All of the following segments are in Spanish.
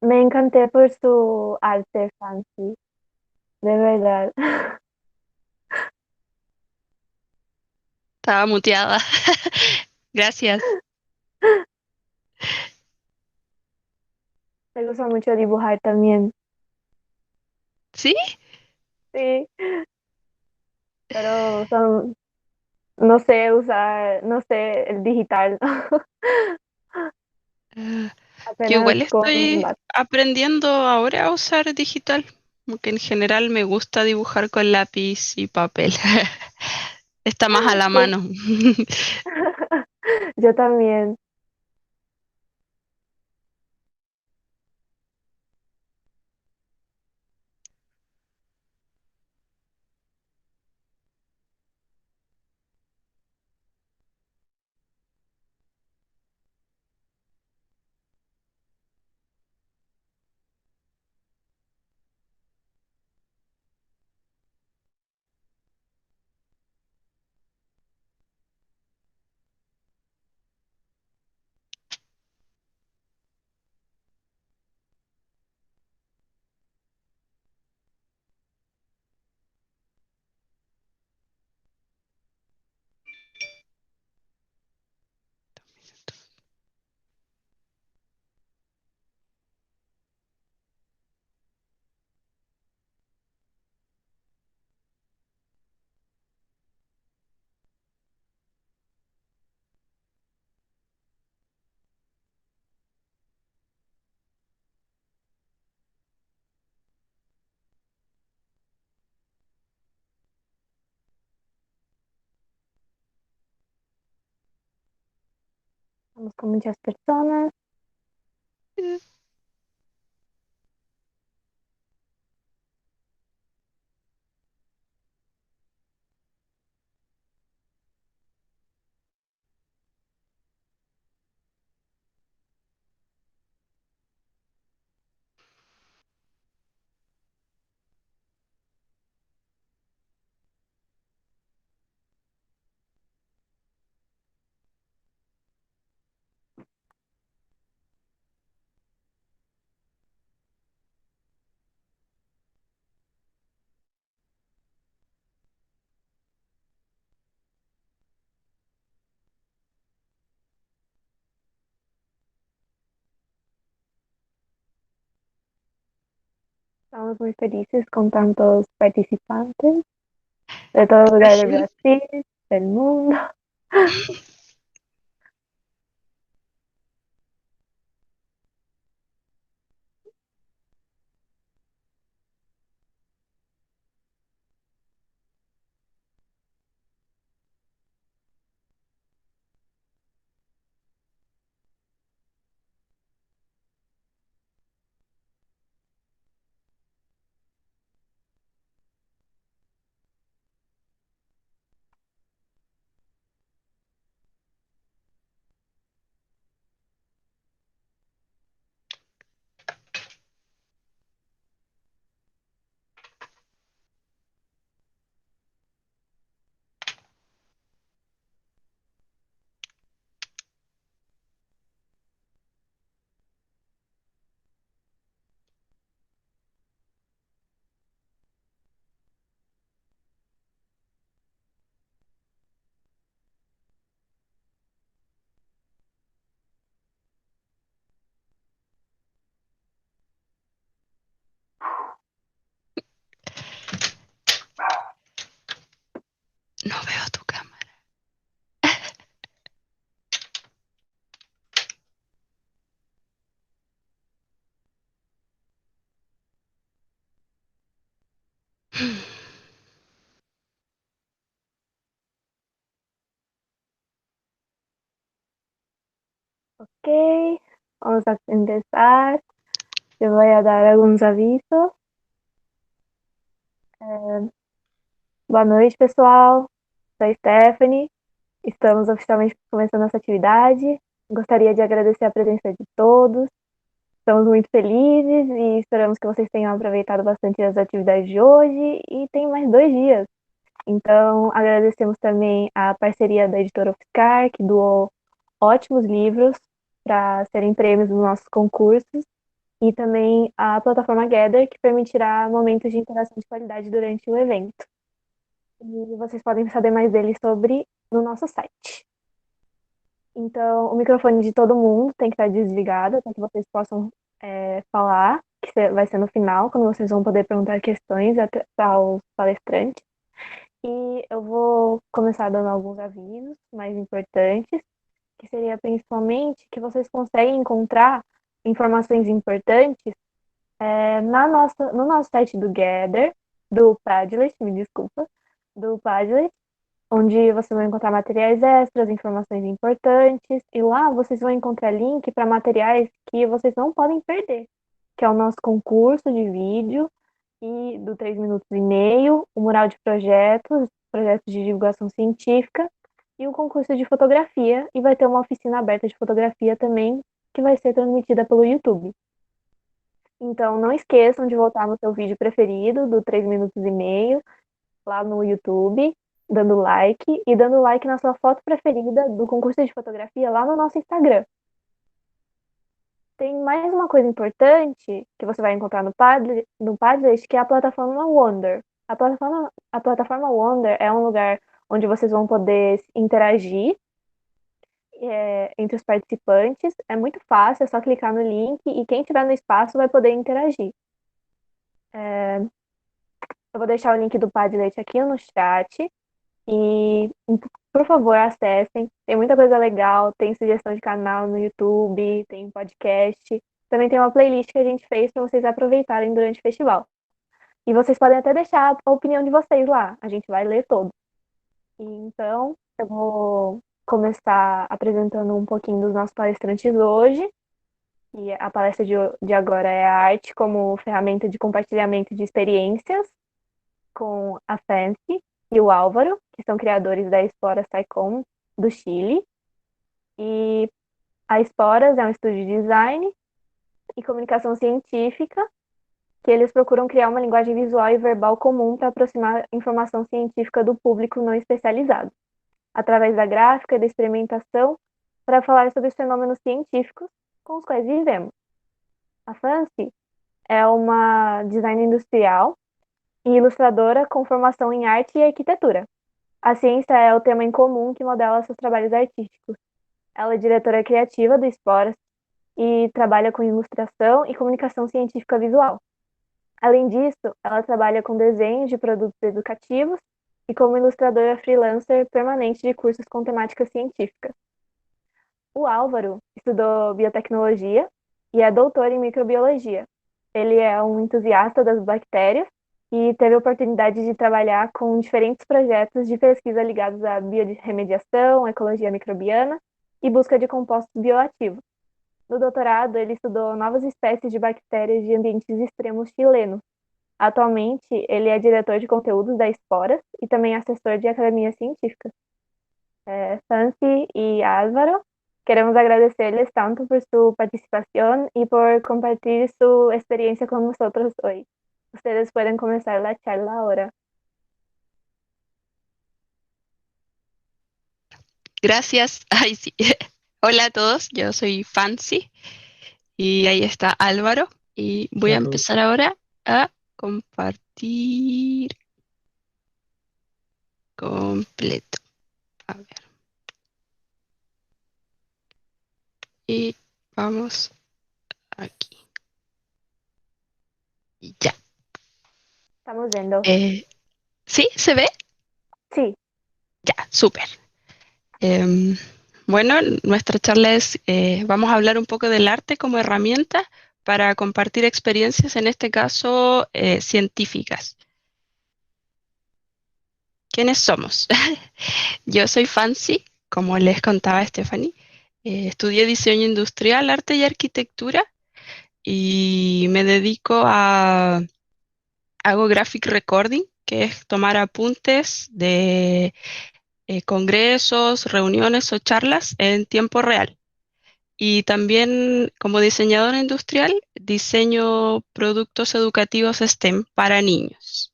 Me encanté por su arte fancy, de verdad. Estaba muteada. Gracias. Me gusta mucho dibujar también. ¿Sí? Sí, pero no sé usar, no sé el digital. Ah, yo Apenas igual con estoy aprendiendo ahora a usar digital, porque en general me gusta dibujar con lápiz y papel. Está más a la Sí. mano. Yo también. Estamos con muchas personas. Estamos muy felices con tantos participantes de todo La lugar de gente. Brasil, del mundo. No veo tu cámara. Ok, vamos a empezar. Te voy a dar alguns avisos. É, boa noite, pessoal. Sou a Stephanie. Estamos oficialmente começando nossa atividade. Gostaria de agradecer a presença de todos. Estamos muito felizes e esperamos que vocês tenham aproveitado bastante as atividades de hoje e tem mais 2 dias. Então, agradecemos também a parceria da editora UFSCar, que doou ótimos livros para serem prêmios nos nossos concursos. e também a plataforma Gather, que permitirá momentos de interação de qualidade durante o evento. E vocês podem saber mais dele sobre no nosso site. Então, o microfone de todo mundo tem que estar desligado para que vocês possam falar, que vai ser no final, quando vocês vão poder perguntar questões aos palestrantes. E eu vou começar dando alguns avisos mais importantes, que seria principalmente que vocês conseguem encontrar informações importantes no nosso site do Gather, do Padlet, me desculpa, do Padlet, onde vocês vão encontrar materiais extras, informações importantes, e lá vocês vão encontrar link para materiais que vocês não podem perder, que é o nosso concurso de vídeo e do 3 minutos e meio, o mural de projetos de divulgação científica e o concurso de fotografia, e vai ter uma oficina aberta de fotografia também, que vai ser transmitida pelo YouTube. Então, não esqueçam de voltar no seu vídeo preferido, do 3 minutos e meio, lá no YouTube, dando like na sua foto preferida do concurso de fotografia lá no nosso Instagram. Tem mais uma coisa importante que você vai encontrar no Padlet, que é a plataforma Wonder. A plataforma Wonder é um lugar onde vocês vão poder interagir entre os participantes. É muito fácil, é só clicar no link e quem estiver no espaço vai poder interagir. Eu vou deixar o link do Padlet aqui no chat. E, por favor, acessem. Tem muita coisa legal. Tem sugestão de canal no YouTube, tem podcast. Também tem uma playlist que a gente fez para vocês aproveitarem durante o festival. E vocês podem até deixar a opinião de vocês lá. A gente vai ler todo. E, então, eu vou começar apresentando um pouquinho dos nossos palestrantes hoje. E a palestra de agora é a arte como ferramenta de compartilhamento de experiências, com a Fancy e o Álvaro, que são criadores da Esporas Taikon do Chile. E a Esporas é um estúdio de design e comunicação científica, que eles procuram criar uma linguagem visual e verbal comum para aproximar a informação científica do público não especializado, através da gráfica e da experimentação, para falar sobre os fenômenos científicos com os quais vivemos. A Fancy é uma designer industrial e ilustradora com formação em arte e arquitetura. A ciência é o tema em comum que modela seus trabalhos artísticos. Ela é diretora criativa do Esporas e trabalha com ilustração e comunicação científica visual. Além disso, ela trabalha com desenhos de produtos educativos e como ilustradora freelancer permanente de cursos com temática científica. O Álvaro estudou biotecnologia e é doutor em microbiologia. Ele é um entusiasta das bactérias e teve a oportunidade de trabalhar com diferentes projetos de pesquisa ligados à biorremediação, ecologia microbiana e busca de compostos bioativos. No doutorado, ele estudou novas espécies de bactérias de ambientes extremos chilenos. Atualmente, ele é diretor de conteúdos da Esporas e também assessor de academia científica. Fancy y Álvaro, queremos agradecerles tanto por su participación y por compartir su experiencia con nosotros hoy. Ustedes pueden comenzar la charla ahora. Gracias. Ay, sí. Hola a todos, yo soy Fancy y ahí está Álvaro y voy a Hola a todos. empezar ahora a compartir completo. A ver. Y vamos aquí. Y ya. Estamos viendo. ¿Sí? ¿Se ve? Sí. Ya, súper. Bueno, nuestra charla es, vamos a hablar un poco del arte como herramienta para compartir experiencias, en este caso, científicas. ¿Quiénes somos? Yo soy Fancy, como les contaba Stephanie. Estudié diseño industrial, arte y arquitectura y me dedico hago graphic recording, que es tomar apuntes de congresos, reuniones o charlas en tiempo real. Y también como diseñadora industrial, diseño productos educativos STEM para niños.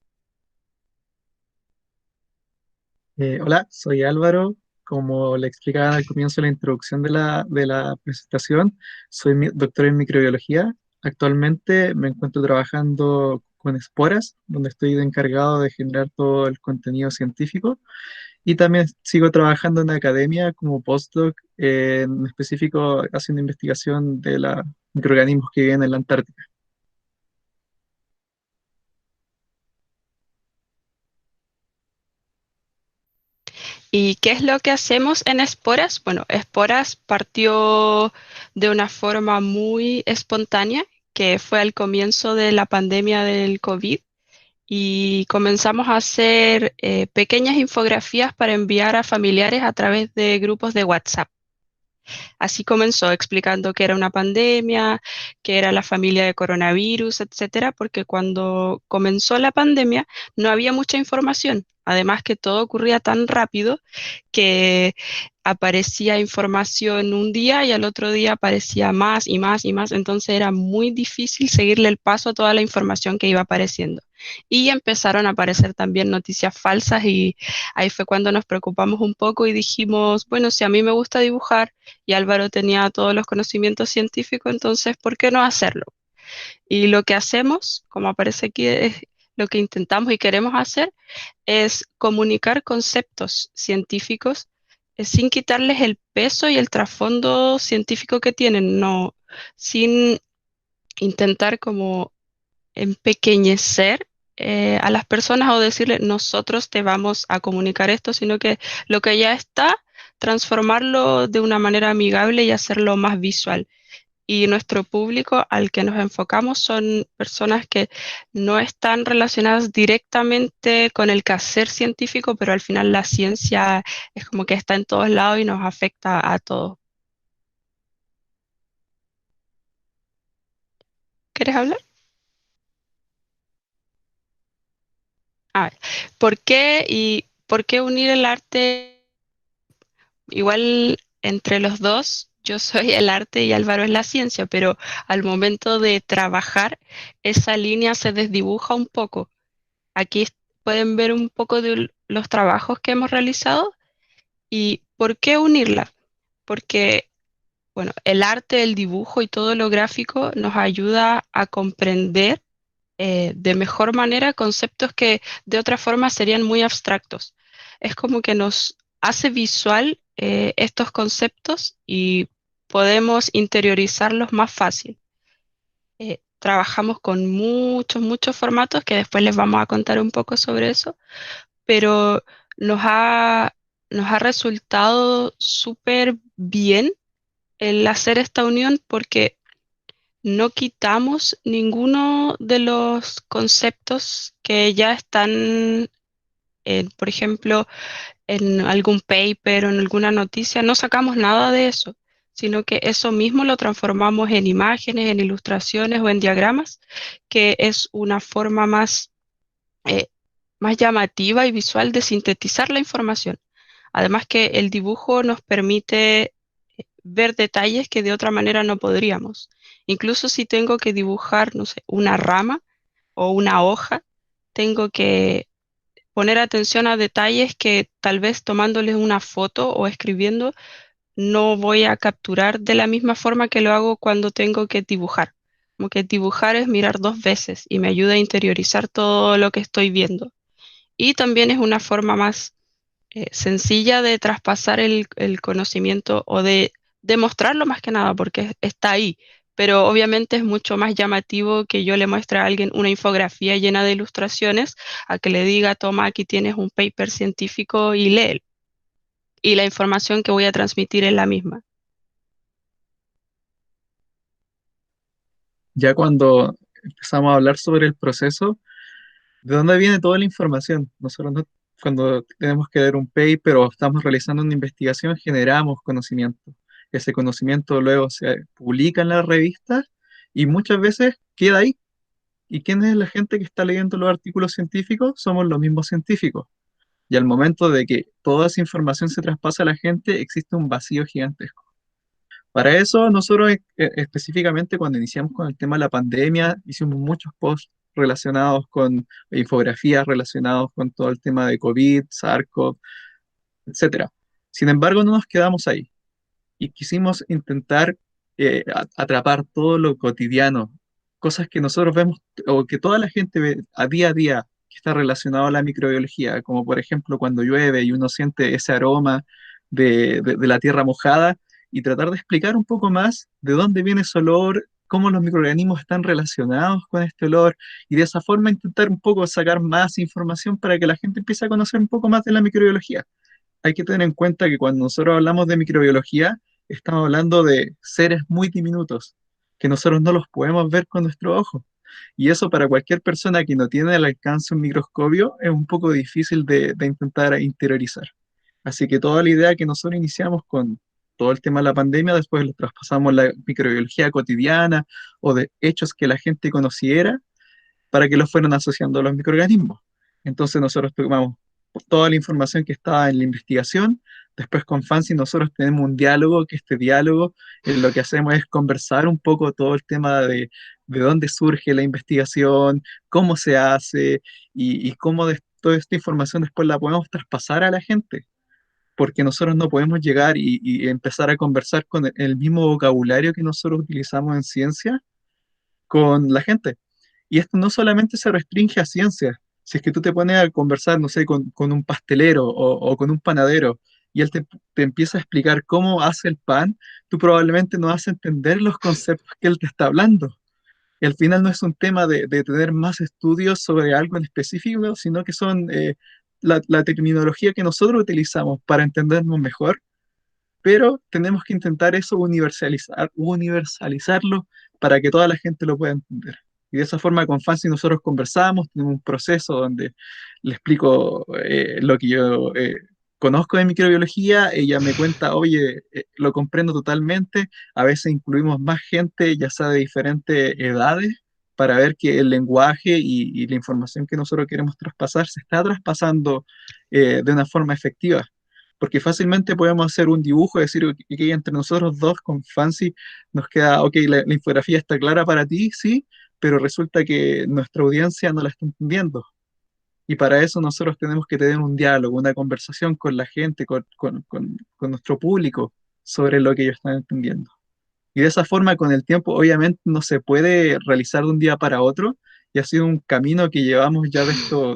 Hola, soy Álvaro. Como le explicaba al comienzo de la introducción de la presentación, soy doctor en microbiología Actualmente me encuentro trabajando con Esporas, donde estoy encargado de generar todo el contenido científico y también sigo trabajando en la academia como postdoc, en específico haciendo investigación de los microorganismos que viven en la Antártica. ¿Y qué es lo que hacemos en Esporas? Bueno, Esporas partió de una forma muy espontánea, que fue al comienzo de la pandemia del COVID, y comenzamos a hacer pequeñas infografías para enviar a familiares a través de grupos de WhatsApp. Así comenzó explicando que era una pandemia, que era la familia de coronavirus, etcétera, porque cuando comenzó la pandemia no había mucha información. Además que todo ocurría tan rápido que aparecía información un día y al otro día aparecía más y más y más. Entonces era muy difícil seguirle el paso a toda la información que iba apareciendo. Y empezaron a aparecer también noticias falsas y ahí fue cuando nos preocupamos un poco y dijimos, bueno, si a mí me gusta dibujar, y Álvaro tenía todos los conocimientos científicos, entonces, ¿por qué no hacerlo? Y lo que hacemos, como aparece aquí, es lo que intentamos y queremos hacer, es comunicar conceptos científicos sin quitarles el peso y el trasfondo científico que tienen, no, sin intentar como empequeñecer a las personas o decirle nosotros te vamos a comunicar esto, sino que lo que ya está, transformarlo de una manera amigable y hacerlo más visual. Y nuestro público al que nos enfocamos son personas que no están relacionadas directamente con el quehacer científico, pero al final la ciencia es como que está en todos lados y nos afecta a todos. ¿Quieres hablar? A ver, por qué unir el arte? Igual entre los dos, yo soy el arte y Álvaro es la ciencia, pero al momento de trabajar, esa línea se desdibuja un poco. Aquí pueden ver un poco de los trabajos que hemos realizado y por qué unirla. Porque, bueno, el arte, el dibujo y todo lo gráfico nos ayuda a comprender de mejor manera conceptos que de otra forma serían muy abstractos. Es como que nos hace visual estos conceptos y podemos interiorizarlos más fácil. Trabajamos con muchos formatos que después les vamos a contar un poco sobre eso, pero nos ha, nos ha resultado súper bien el hacer esta unión porque no quitamos ninguno de los conceptos que ya están, por ejemplo, en algún paper o en alguna noticia, no sacamos nada de eso, sino que eso mismo lo transformamos en imágenes, en ilustraciones o en diagramas, que es una forma eh, más llamativa y visual de sintetizar la información. Además que el dibujo nos permite ver detalles que de otra manera no podríamos. Incluso si tengo que dibujar, no sé, una rama o una hoja, tengo que poner atención a detalles que tal vez tomándoles una foto o escribiendo no voy a capturar de la misma forma que lo hago cuando tengo que dibujar. Como que dibujar es mirar dos veces y me ayuda a interiorizar todo lo que estoy viendo. Y también es una forma más sencilla de traspasar el conocimiento o de demostrarlo más que nada, porque está ahí. Pero obviamente es mucho más llamativo que yo le muestre a alguien una infografía llena de ilustraciones a que le diga, toma, aquí tienes un paper científico y léelo. Y la información que voy a transmitir es la misma. Ya cuando empezamos a hablar sobre el proceso, ¿de dónde viene toda la información? Nosotros cuando tenemos que leer un paper o estamos realizando una investigación, generamos conocimiento. Ese conocimiento luego se publica en las revistas y muchas veces queda ahí. ¿Y quién es la gente que está leyendo los artículos científicos? Somos los mismos científicos. Y al momento de que toda esa información se traspasa a la gente, existe un vacío gigantesco. Para eso, nosotros específicamente cuando iniciamos con el tema de la pandemia, hicimos muchos posts relacionados con infografías relacionados con todo el tema de COVID, SARS-CoV, etcétera. Sin embargo, no nos quedamos ahí y quisimos intentar atrapar todo lo cotidiano, cosas que nosotros vemos o que toda la gente ve a día que está relacionado a la microbiología, como por ejemplo cuando llueve y uno siente ese aroma de la tierra mojada y tratar de explicar un poco más de dónde viene ese olor, cómo los microorganismos están relacionados con este olor y de esa forma intentar un poco sacar más información para que la gente empiece a conocer un poco más de la microbiología. Hay que tener en cuenta que cuando nosotros hablamos de microbiología, estamos hablando de seres muy diminutos, que nosotros no los podemos ver con nuestro ojo. Y eso para cualquier persona que no tiene al alcance un microscopio es un poco difícil de intentar interiorizar. Así que toda la idea que nosotros iniciamos con todo el tema de la pandemia, después lo traspasamos a la microbiología cotidiana o de hechos que la gente conociera para que los fueran asociando a los microorganismos. Entonces nosotros tomamos toda la información que estaba en la investigación, después con Fancy nosotros tenemos un diálogo, que este diálogo lo que hacemos es conversar un poco todo el tema de dónde surge la investigación, cómo se hace y cómo toda esta información después la podemos traspasar a la gente, porque nosotros no podemos llegar y empezar a conversar con el mismo vocabulario que nosotros utilizamos en ciencia con la gente. Y esto no solamente se restringe a ciencias. Si es que tú te pones a conversar, no sé, con un pastelero o con un panadero y él te empieza a explicar cómo hace el pan, tú probablemente no vas a entender los conceptos que él te está hablando. Y al final no es un tema de tener más estudios sobre algo en específico, sino que son la terminología que nosotros utilizamos para entendernos mejor, pero tenemos que intentar eso universalizarlo para que toda la gente lo pueda entender. Y de esa forma con Fancy nosotros conversamos, tenemos un proceso donde le explico lo que yo conozco de microbiología, ella me cuenta, oye, lo comprendo totalmente, a veces incluimos más gente, ya sea de diferentes edades, para ver que el lenguaje y la información que nosotros queremos traspasar se está traspasando de una forma efectiva, porque fácilmente podemos hacer un dibujo y decir que entre nosotros dos con Fancy nos queda, ok, la infografía está clara para ti, sí, pero resulta que nuestra audiencia no la está entendiendo. Y para eso nosotros tenemos que tener un diálogo, una conversación con la gente, con nuestro público sobre lo que ellos están entendiendo. Y de esa forma, con el tiempo, obviamente no se puede realizar de un día para otro, y ha sido un camino que llevamos ya de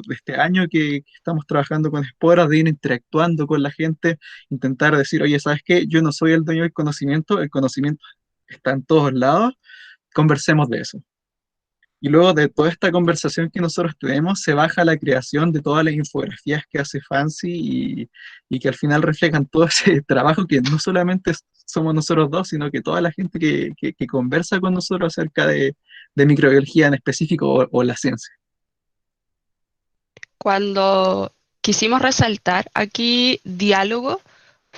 este año que estamos trabajando con Esporas, de ir interactuando con la gente, intentar decir, oye, ¿sabes qué? Yo no soy el dueño del conocimiento, el conocimiento está en todos lados, conversemos de eso. Y luego de toda esta conversación que nosotros tenemos, se baja la creación de todas las infografías que hace Fancy y que al final reflejan todo ese trabajo que no solamente somos nosotros dos, sino que toda la gente que conversa con nosotros acerca de microbiología en específico o la ciencia. Cuando quisimos resaltar aquí diálogo,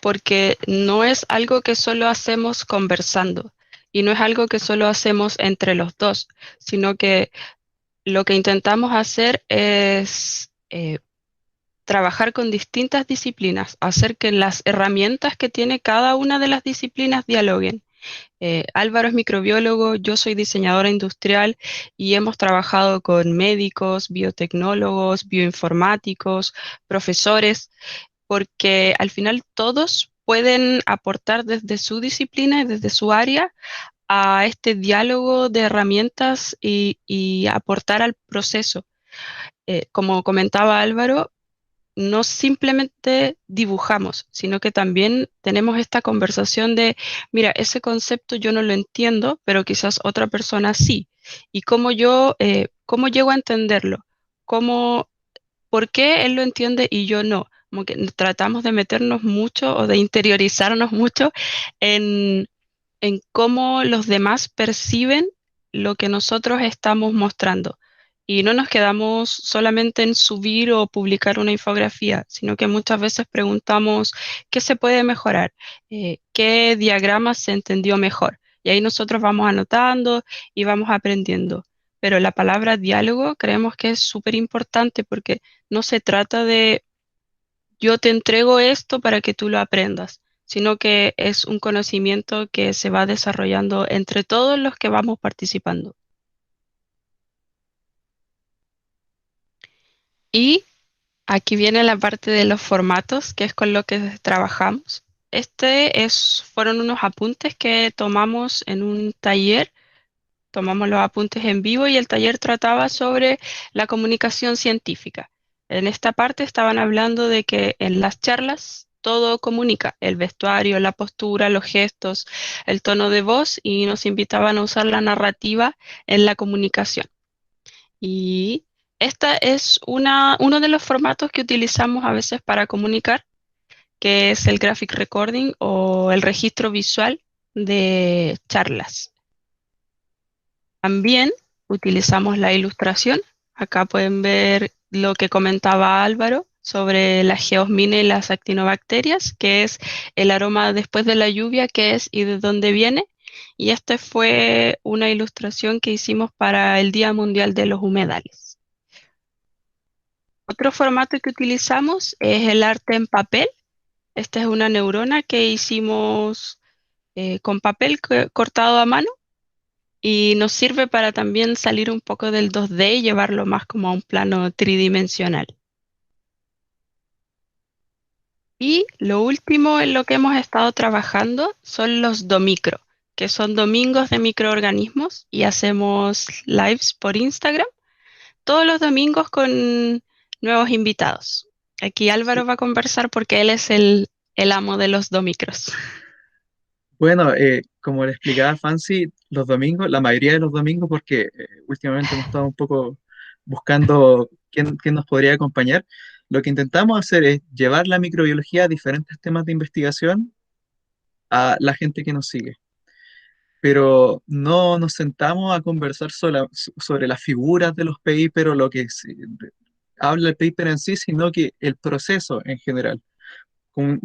porque no es algo que solo hacemos conversando y no es algo que solo hacemos entre los dos, sino que lo que intentamos hacer es trabajar con distintas disciplinas, hacer que las herramientas que tiene cada una de las disciplinas dialoguen. Álvaro es microbiólogo, yo soy diseñadora industrial y hemos trabajado con médicos, biotecnólogos, bioinformáticos, profesores, porque al final todos pueden aportar desde su disciplina y desde su área a este diálogo de herramientas y aportar al proceso. Como comentaba Álvaro, no simplemente dibujamos, sino que también tenemos esta conversación de, mira, ese concepto yo no lo entiendo, pero quizás otra persona sí. ¿Y cómo llego a entenderlo? ¿Cómo, por qué él lo entiende y yo no? Como que tratamos de meternos mucho o de interiorizarnos mucho en, en cómo los demás perciben lo que nosotros estamos mostrando. Y no nos quedamos solamente en subir o publicar una infografía, sino que muchas veces preguntamos qué se puede mejorar, qué diagrama se entendió mejor. Y ahí nosotros vamos anotando y vamos aprendiendo. Pero la palabra diálogo creemos que es súper importante porque no se trata de yo te entrego esto para que tú lo aprendas, sino que es un conocimiento que se va desarrollando entre todos los que vamos participando. Y aquí viene la parte de los formatos, que es con lo que trabajamos. Fueron unos apuntes que tomamos en un taller tomamos los apuntes en vivo y el taller trataba sobre la comunicación científica. En esta parte estaban hablando de que en las charlas todo comunica, el vestuario, la postura, los gestos, el tono de voz, y nos invitaban a usar la narrativa en la comunicación. Y esta es uno de los formatos que utilizamos a veces para comunicar, que es el graphic recording o el registro visual de charlas. También utilizamos la ilustración. Acá pueden ver lo que comentaba Álvaro sobre las geosmina y las actinobacterias, que es el aroma después de la lluvia, qué es y de dónde viene. Y esta fue una ilustración que hicimos para el Día Mundial de los Humedales. Otro formato que utilizamos es el arte en papel. Esta es una neurona que hicimos con papel cortado a mano, y nos sirve para también salir un poco del 2D y llevarlo más como a un plano tridimensional. Y lo último en lo que hemos estado trabajando son los domicro, que son domingos de microorganismos, y hacemos lives por Instagram todos los domingos con nuevos invitados. Aquí Álvaro Sí. va a conversar porque él es el amo de los domicros. Bueno, como le explicaba Fancy, los domingos, la mayoría de los domingos, porque últimamente hemos estado un poco buscando quién nos podría acompañar, lo que intentamos hacer es llevar la microbiología a diferentes temas de investigación a la gente que nos sigue. Pero no nos sentamos a conversar sobre las figuras de los papers o lo que habla el paper en sí, sino que el proceso en general.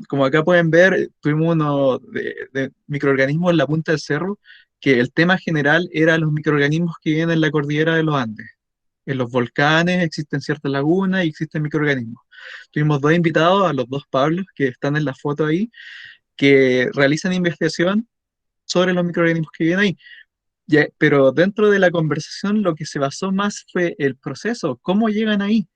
Como acá pueden ver, tuvimos uno de microorganismos en la punta del cerro, que el tema general era los microorganismos que viven en la cordillera de los Andes. En los volcanes existen ciertas lagunas y existen microorganismos. Tuvimos dos invitados, a los dos Pablos, que están en la foto ahí, que realizan investigación sobre los microorganismos que viven ahí. Pero dentro de la conversación lo que se basó más fue el proceso, cómo llegan ahí,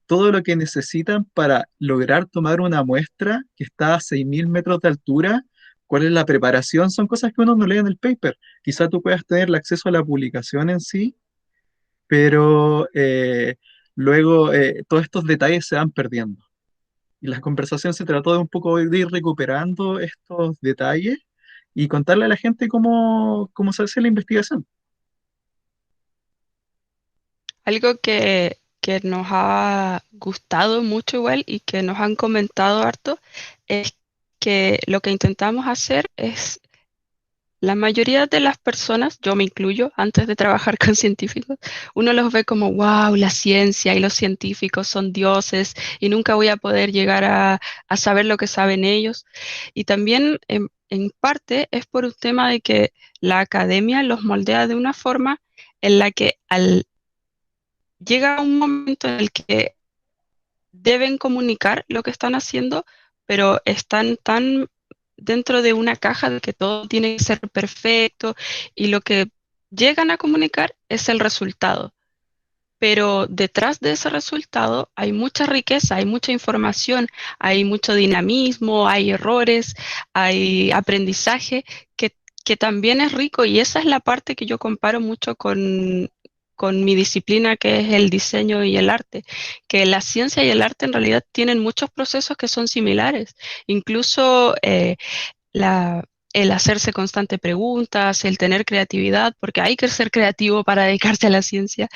todo lo que necesitan para lograr tomar una muestra que está a 6.000 metros de altura, cuál es la preparación, son cosas que uno no lee en el paper. Quizá tú puedas tener el acceso a la publicación en sí, pero luego todos estos detalles se van perdiendo. Y la conversación se trató de un poco de ir recuperando estos detalles y contarle a la gente cómo se hace la investigación. Algo que nos ha gustado mucho igual y que nos han comentado harto es que lo que intentamos hacer es, la mayoría de las personas, yo me incluyo, antes de trabajar con científicos, uno los ve como, wow, la ciencia y los científicos son dioses y nunca voy a poder llegar a saber lo que saben ellos. Y también en parte es por un tema de que la academia los moldea de una forma en la que llega un momento en el que deben comunicar lo que están haciendo, pero están tan dentro de una caja de que todo tiene que ser perfecto, y lo que llegan a comunicar es el resultado. Pero detrás de ese resultado hay mucha riqueza, hay mucha información, hay mucho dinamismo, hay errores, hay aprendizaje que también es rico, y esa es la parte que yo comparo mucho con mi disciplina, que es el diseño y el arte, que la ciencia y el arte en realidad tienen muchos procesos que son similares, incluso la, el hacerse constante preguntas, el tener creatividad, porque hay que ser creativo para dedicarse a la ciencia,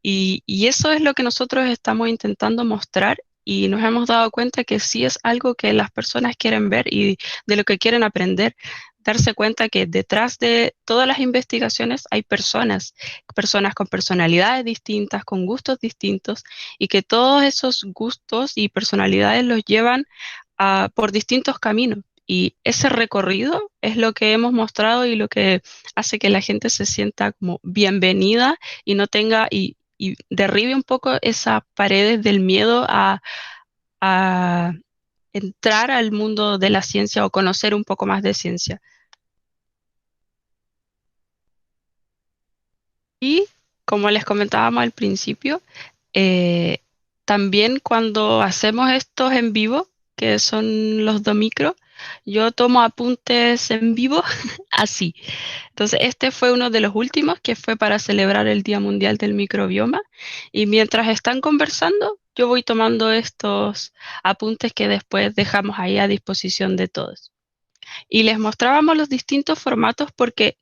y eso es lo que nosotros estamos intentando mostrar. Y nos hemos dado cuenta que sí es algo que las personas quieren ver y de lo que quieren aprender, darse cuenta que detrás de todas las investigaciones hay personas, personas con personalidades distintas, con gustos distintos, y que todos esos gustos y personalidades los llevan por distintos caminos. Y ese recorrido es lo que hemos mostrado y lo que hace que la gente se sienta como bienvenida y no tenga y derribe un poco esas paredes del miedo a entrar al mundo de la ciencia o conocer un poco más de ciencia. Y como les comentábamos al principio, también cuando hacemos estos en vivo, que son los domicro, yo tomo apuntes en vivo así. Entonces, este fue uno de los últimos que fue para celebrar el Día Mundial del Microbioma. Y mientras están conversando, yo voy tomando estos apuntes que después dejamos ahí a disposición de todos. Y les mostrábamos los distintos formatos porque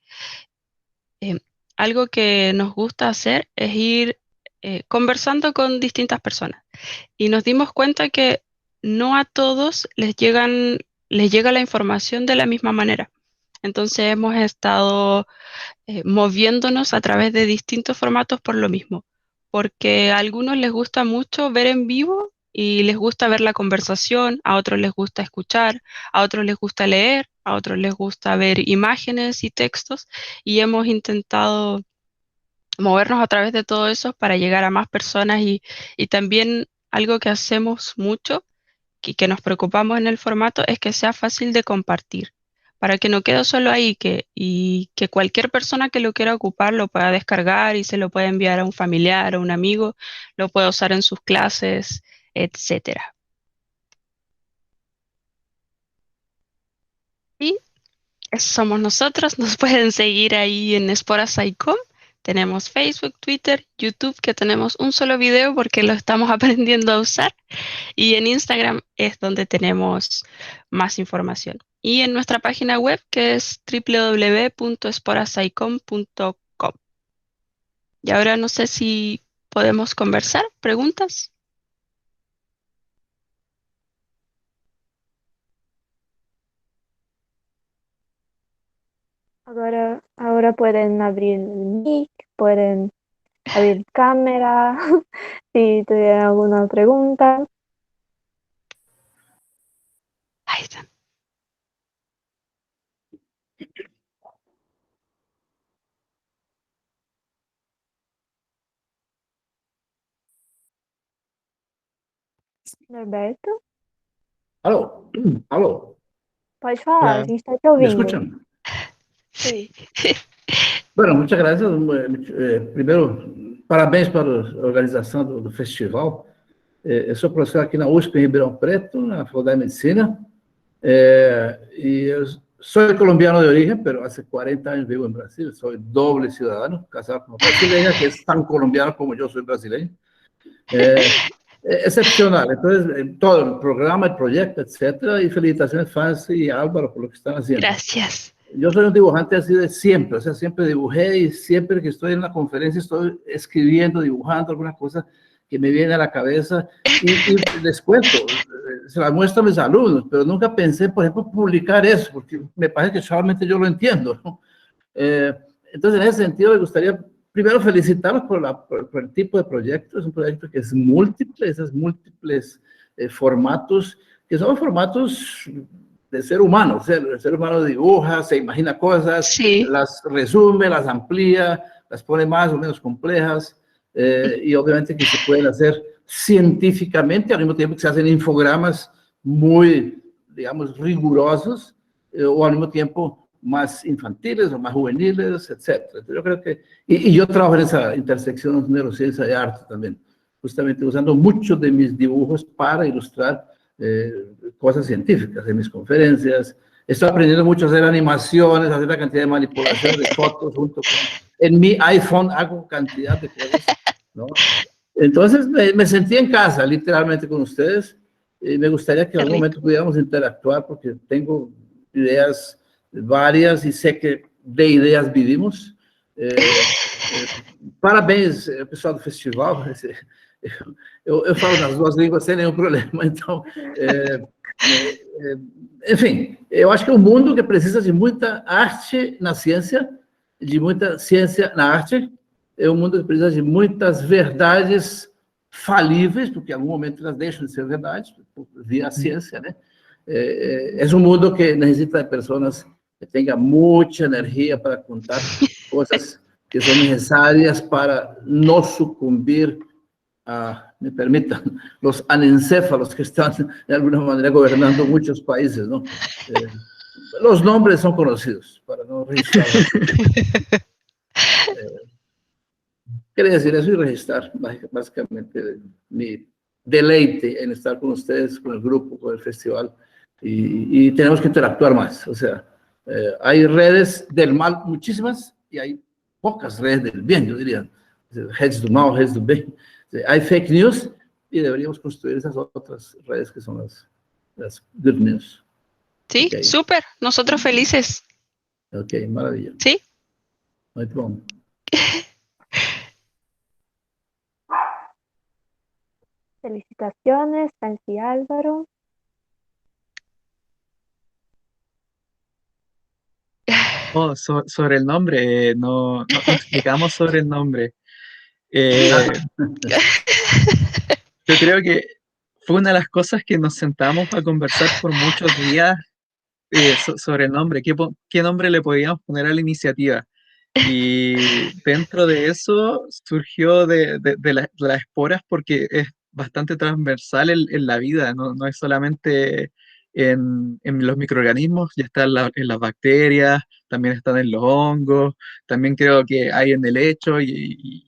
eh, algo que nos gusta hacer es ir conversando con distintas personas. Y nos dimos cuenta que no a todos les llega la información de la misma manera. Entonces hemos estado moviéndonos a través de distintos formatos por lo mismo, porque a algunos les gusta mucho ver en vivo y les gusta ver la conversación, a otros les gusta escuchar, a otros les gusta leer, a otros les gusta ver imágenes y textos, y hemos intentado movernos a través de todo eso para llegar a más personas y también algo que hacemos mucho y que nos preocupamos en el formato es que sea fácil de compartir, para que no quede solo ahí y que cualquier persona que lo quiera ocupar lo pueda descargar y se lo pueda enviar a un familiar o un amigo, lo pueda usar en sus clases, etcétera. Y eso somos nosotros, nos pueden seguir ahí en Esporas.com. Tenemos Facebook, Twitter, YouTube, que tenemos un solo video porque lo estamos aprendiendo a usar. Y en Instagram es donde tenemos más información. Y en nuestra página web, que es www.esporasaicom.com. Y ahora no sé si podemos conversar, preguntas. Ahora pueden abrir el mic, pueden abrir cámara, si tuvieran alguna pregunta. Ahí está. Norberto, Aló, aló, pode falar, a Hola. gente está te ¿me ouvindo. escuchan? Sí. Bueno, muchas gracias. Primeiro, parabéns para a organização do festival. Eu sou professor aqui na USP, em Ribeirão Preto, na Faculdade de Medicina. E eu sou colombiano de origen, pero hace 40 años vivo en Brasil. Soy doble ciudadano, casado con una brasileña que es tan colombiana como yo soy brasileño. Excepcional. Entonces, todo el programa, el proyecto, etcétera. Y felicitaciones, Fancy y Álvaro, por lo que están haciendo. Gracias. Yo soy un dibujante así de siempre, o sea, siempre dibujé y siempre que estoy en la conferencia estoy escribiendo, dibujando alguna cosa que me viene a la cabeza y les cuento, se la muestro a mis alumnos, pero nunca pensé, por ejemplo, publicar eso, porque me parece que solamente yo lo entiendo, ¿no? Entonces, en ese sentido, me gustaría primero felicitarlos por el tipo de proyecto. Es un proyecto que es múltiple, esos múltiples formatos, que son formatos de ser humano. O sea, el ser humano dibuja, se imagina cosas, Sí. las resume, las amplía, las pone más o menos complejas, y obviamente que se pueden hacer científicamente, al mismo tiempo que se hacen infogramas muy, digamos, rigurosos, o al mismo tiempo más infantiles o más juveniles, etc. Yo creo que, y yo trabajo en esa intersección de neurociencia y arte también, justamente usando muchos de mis dibujos para ilustrar cosas científicas en mis conferencias. Estoy aprendiendo mucho a hacer animaciones, a hacer la cantidad de manipulaciones de fotos junto con... En mi iPhone hago cantidad de cosas, ¿no? Entonces me sentí en casa, literalmente, con ustedes. Y me gustaría que en algún momento pudiéramos interactuar porque tengo ideas varias y sé que de ideas vivimos. Parabéns, pessoal do festival. Eu falo nas duas línguas sem nenhum problema. Então, enfim, eu acho que é um mundo que precisa de muita arte na ciência, de muita ciência na arte. É um mundo que precisa de muitas verdades falíveis, porque em algum momento elas deixam de ser verdades, via ciência, né? É um mundo que necessita de pessoas que tenham muita energia para contar coisas que são necessárias para não sucumbir a, me permitan, los anencéfalos que están de alguna manera gobernando muchos países, ¿no? Los nombres son conocidos, para no registrar. Quería decir eso y registrar básicamente mi deleite en estar con ustedes, con el grupo, con el festival, y tenemos que interactuar más. O sea, hay redes del mal muchísimas y hay pocas redes del bien, yo diría. Redes do mal, redes do bem. Hay fake news y deberíamos construir esas otras redes que son las good news. Sí, Ok, súper, nosotros felices. ok, maravilla. Sí. Muito bom. Felicitaciones, Fancy Álvaro. Oh, sobre el nombre, no explicamos sobre el nombre. Eh, yo creo que fue una de las cosas que nos sentamos a conversar por muchos días sobre el nombre, qué nombre le podíamos poner a la iniciativa. Y dentro de eso surgió de las esporas porque es bastante transversal en la vida, no es solamente en los microorganismos, ya está en las bacterias, también están en los hongos, también creo que hay en el hecho y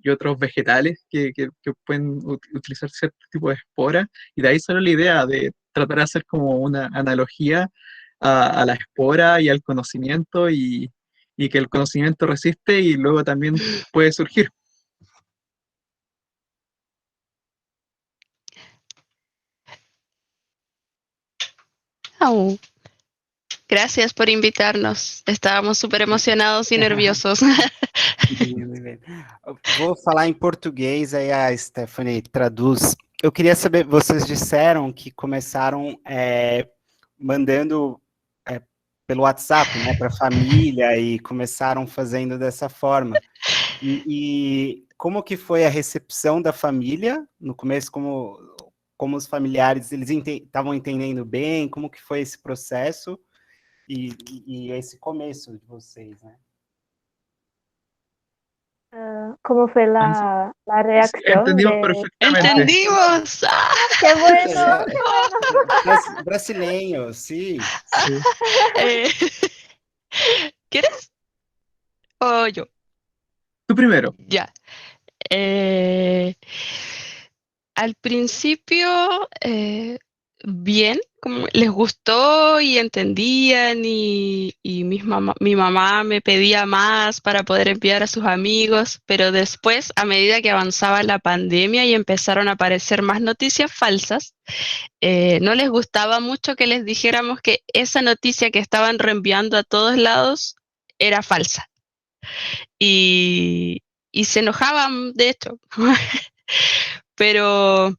otros vegetales que pueden utilizar cierto tipo de esporas. Y de ahí salió la idea de tratar de hacer como una analogía a la espora y al conocimiento y que el conocimiento resiste y luego también puede surgir. Au. Gracias por invitarnos. Estábamos súper emocionados y nerviosos. Muito bem. Vou falar em português, aí a Stephanie traduz. Eu queria saber, vocês disseram que começaram mandando pelo WhatsApp, né, para a família e começaram fazendo dessa forma. E como que foi a recepção da família no começo, como os familiares, eles estavam entendendo bem, como que foi esse processo e esse começo de vocês, né? ¿Cómo fue la reacción Entendimos de... perfectamente. ¡Entendimos! ¡Ah! ¡Qué bueno! ¡Qué bueno! Brasileño, sí. Sí. Eh, ¿Quieres? O yo. Tú primero. Ya. Al principio, bien, como les gustó y entendían y mi mamá me pedía más para poder enviar a sus amigos, pero después, a medida que avanzaba la pandemia y empezaron a aparecer más noticias falsas, no les gustaba mucho que les dijéramos que esa noticia que estaban reenviando a todos lados era falsa. Y se enojaban, de hecho. Pero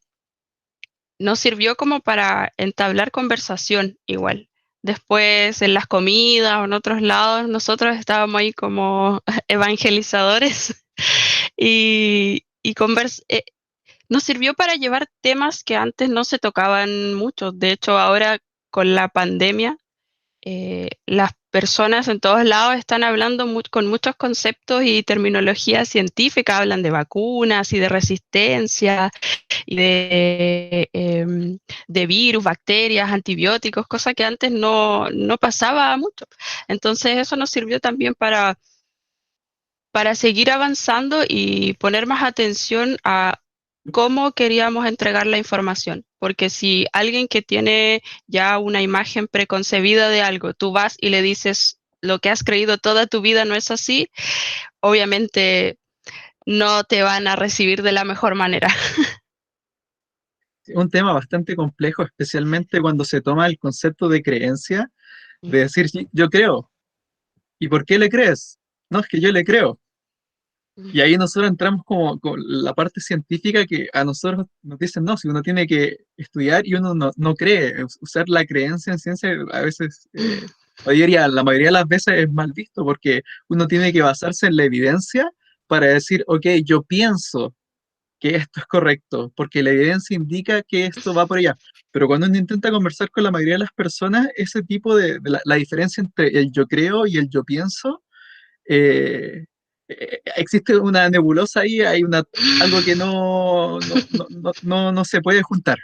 nos sirvió como para entablar conversación igual. Después en las comidas o en otros lados, nosotros estábamos ahí como evangelizadores y nos sirvió para llevar temas que antes no se tocaban mucho. De hecho, ahora con la pandemia, las personas en todos lados están hablando con muchos conceptos y terminología científica, hablan de vacunas y de resistencia y de virus, bacterias, antibióticos, cosa que antes no pasaba mucho. Entonces eso nos sirvió también para seguir avanzando y poner más atención a cómo queríamos entregar la información. Porque si alguien que tiene ya una imagen preconcebida de algo, tú vas y le dices lo que has creído toda tu vida no es así, obviamente no te van a recibir de la mejor manera. Un tema bastante complejo, especialmente cuando se toma el concepto de creencia, de decir, "Sí, yo creo. ¿Y por qué le crees? No, es que yo le creo". Y ahí nosotros entramos como con la parte científica que a nosotros nos dicen, no, si uno tiene que estudiar y uno no cree, usar la creencia en ciencia a veces, la mayoría de las veces es mal visto porque uno tiene que basarse en la evidencia para decir, ok, yo pienso que esto es correcto, porque la evidencia indica que esto va por allá. Pero cuando uno intenta conversar con la mayoría de las personas, ese tipo de la diferencia entre el yo creo y el yo pienso, eh, existe una nebulosa ahí, algo que no se puede juntar.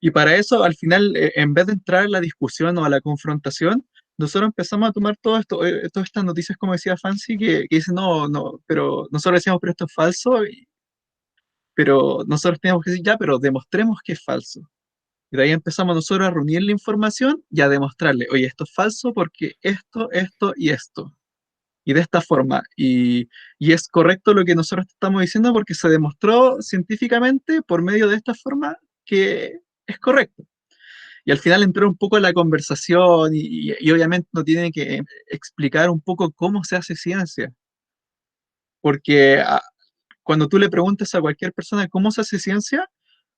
Y para eso, al final, en vez de entrar a la discusión o a la confrontación, nosotros empezamos a tomar todas estas noticias, como decía Fancy, que dicen, no, pero nosotros decíamos, pero esto es falso, pero nosotros teníamos que decir, ya, pero demostremos que es falso. Y de ahí empezamos nosotros a reunir la información y a demostrarle, oye, esto es falso porque esto y esto. Y de esta forma. Y es correcto lo que nosotros te estamos diciendo porque se demostró científicamente por medio de esta forma que es correcto. Y al final entró un poco en la conversación y obviamente no tiene que explicar un poco cómo se hace ciencia. Porque cuando tú le preguntas a cualquier persona cómo se hace ciencia,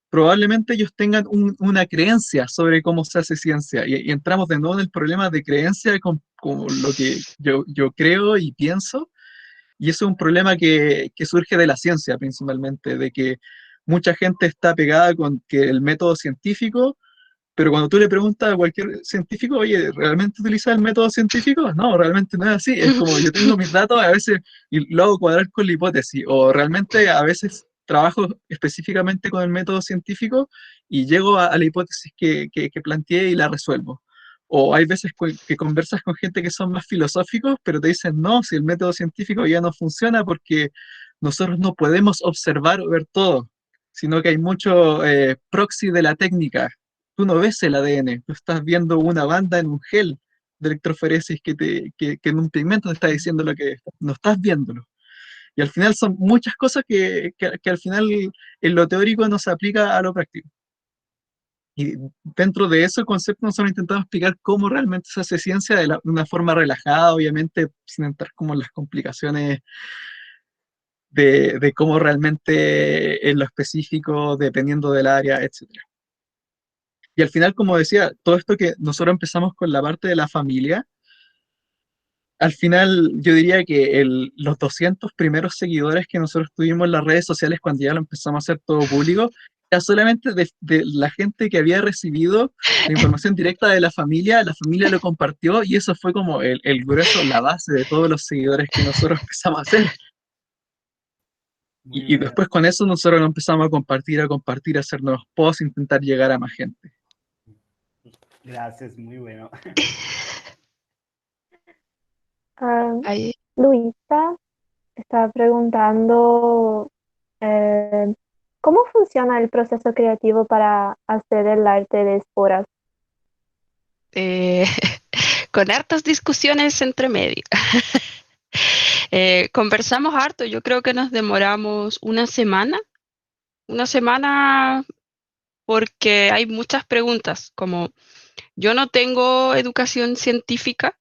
probablemente ellos tengan una creencia sobre cómo se hace ciencia. Y entramos de nuevo en el problema de creencia con lo que yo creo y pienso. Y eso es un problema que surge de la ciencia principalmente, de que mucha gente está pegada con que el método científico, pero cuando tú le preguntas a cualquier científico, oye, ¿realmente utilizas el método científico? No, realmente no es así. Es como yo tengo mis datos a veces y lo hago cuadrar con la hipótesis, o realmente a veces trabajo específicamente con el método científico y llego a la hipótesis que planteé y la resuelvo. O hay veces que conversas con gente que son más filosóficos, pero te dicen, no, si el método científico ya no funciona porque nosotros no podemos observar o ver todo, sino que hay mucho proxy de la técnica. Tú no ves el ADN, tú estás viendo una banda en un gel de electroforesis que en un pigmento te está diciendo lo que no estás viéndolo. Y al final son muchas cosas que al final en lo teórico no se aplica a lo práctico. Y dentro de ese concepto nosotros intentamos explicar cómo realmente se hace ciencia de una forma relajada, obviamente, sin entrar como en las complicaciones de cómo realmente en lo específico, dependiendo del área, etc. Y al final, como decía, todo esto que nosotros empezamos con la parte de la familia, al final yo diría que los 200 primeros seguidores que nosotros tuvimos en las redes sociales cuando ya lo empezamos a hacer todo público, era solamente de la gente que había recibido la información directa de la familia lo compartió y eso fue como el grueso, la base de todos los seguidores que nosotros empezamos a hacer. Muy Y bueno. después con eso nosotros lo empezamos a compartir, a hacer nuevos posts, intentar llegar a más gente. Gracias, muy bueno. Ah, Ahí, Luisa está preguntando eh, ¿cómo funciona el proceso creativo para hacer el arte de esporas? eh, con hartas discusiones entre medio. Conversamos harto, yo creo que nos demoramos una semana porque hay muchas preguntas, como yo no tengo educación científica,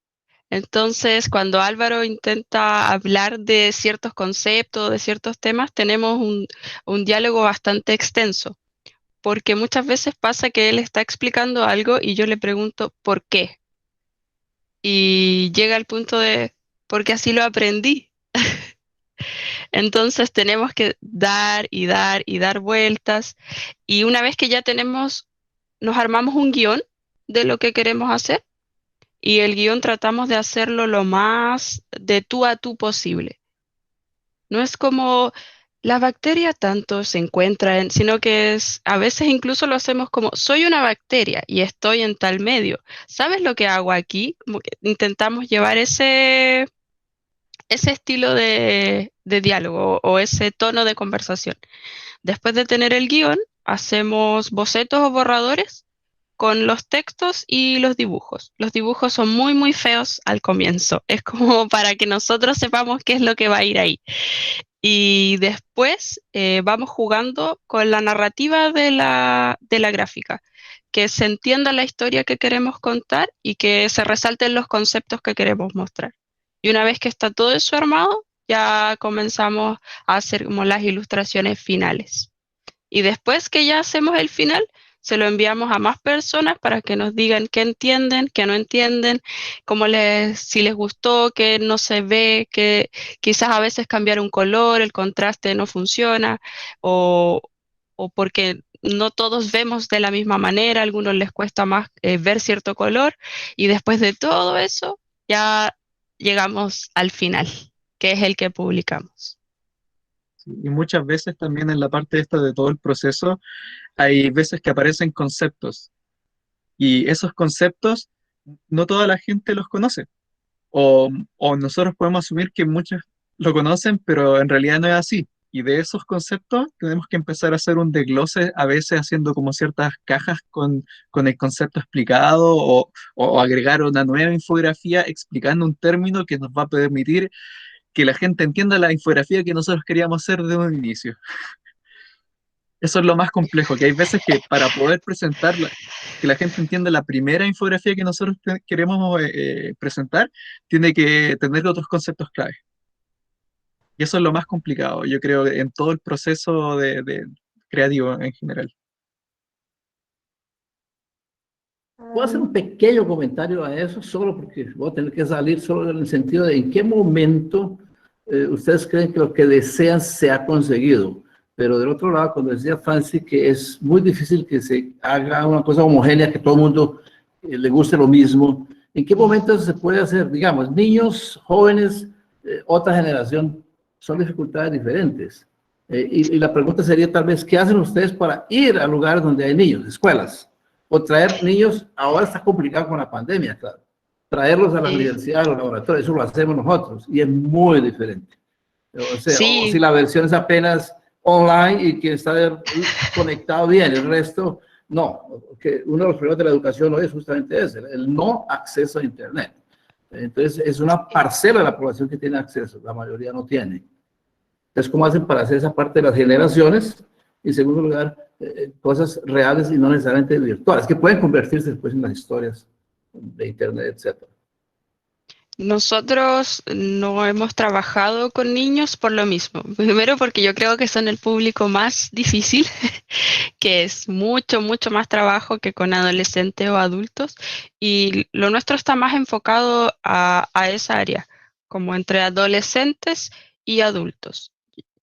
entonces cuando Álvaro intenta hablar de ciertos conceptos, de ciertos temas, tenemos un diálogo bastante extenso, porque muchas veces pasa que él está explicando algo y yo le pregunto ¿por qué? Y llega al punto de porque así lo aprendí. Entonces tenemos que dar y dar y dar vueltas. Y una vez que ya tenemos, nos armamos un guión de lo que queremos hacer y el guión tratamos de hacerlo lo más de tú a tú posible. No es como la bacteria tanto se encuentra en, sino que es, a veces incluso lo hacemos como soy una bacteria y estoy en tal medio. ¿Sabes lo que hago aquí? Como que intentamos llevar ese estilo de diálogo o ese tono de conversación. Después de tener el guión, hacemos bocetos o borradores con los textos y los dibujos. Los dibujos son muy, muy feos al comienzo. Es como para que nosotros sepamos qué es lo que va a ir ahí. Y después vamos jugando con la narrativa de la gráfica, que se entienda la historia que queremos contar y que se resalten los conceptos que queremos mostrar. Y una vez que está todo eso armado, ya comenzamos a hacer como las ilustraciones finales. Y después que ya hacemos el final, se lo enviamos a más personas para que nos digan qué entienden, qué no entienden, si les gustó, qué no se ve, que quizás a veces cambiar un color, el contraste no funciona, o, o porque no todos vemos de la misma manera, a algunos les cuesta más ver cierto color, y después de todo eso, ya llegamos al final, que es el que publicamos. Y muchas veces también en la parte esta de todo el proceso, hay veces que aparecen conceptos y esos conceptos no toda la gente los conoce. O nosotros podemos asumir que muchos lo conocen, pero en realidad no es así. Y de esos conceptos tenemos que empezar a hacer un desglose, a veces haciendo como ciertas cajas con el concepto explicado o agregar una nueva infografía explicando un término que nos va a permitir que la gente entienda la infografía que nosotros queríamos hacer de un inicio. Eso es lo más complejo, que hay veces que para poder presentarla, que la gente entienda la primera infografía que nosotros queremos presentar, tiene que tener otros conceptos clave. Y eso es lo más complicado, yo creo, en todo el proceso de creativo en general. Puedo hacer un pequeño comentario a eso, solo porque voy a tener que salir, solo en el sentido de en qué momento ustedes creen que lo que desean se ha conseguido. Pero del otro lado, cuando decía Fancy que es muy difícil que se haga una cosa homogénea, que todo el mundo le guste lo mismo, ¿en qué momento eso se puede hacer? Digamos, niños, jóvenes, otra generación, son dificultades diferentes. Y la pregunta sería tal vez, ¿qué hacen ustedes para ir a lugares donde hay niños, escuelas? O traer niños, ahora está complicado con la pandemia, claro. Traerlos a la universidad, a los laboratorios, eso lo hacemos nosotros y es muy diferente. O sea, o si Sí, la versión es apenas online y quien está conectado bien, el resto no. Que uno de los problemas de la educación hoy es justamente ese, el no acceso a Internet. Entonces, es una parcela de la población que tiene acceso, la mayoría no tiene. Entonces, ¿cómo hacen para hacer esa parte de las generaciones? Y en segundo lugar, cosas reales y no necesariamente virtuales, que pueden convertirse después en las historias de Internet, etcétera. nosotros no hemos trabajado con niños por lo mismo. Primero porque yo creo que son el público más difícil, que es mucho, mucho más trabajo que con adolescentes o adultos. Y lo nuestro está más enfocado a esa área, como entre adolescentes y adultos.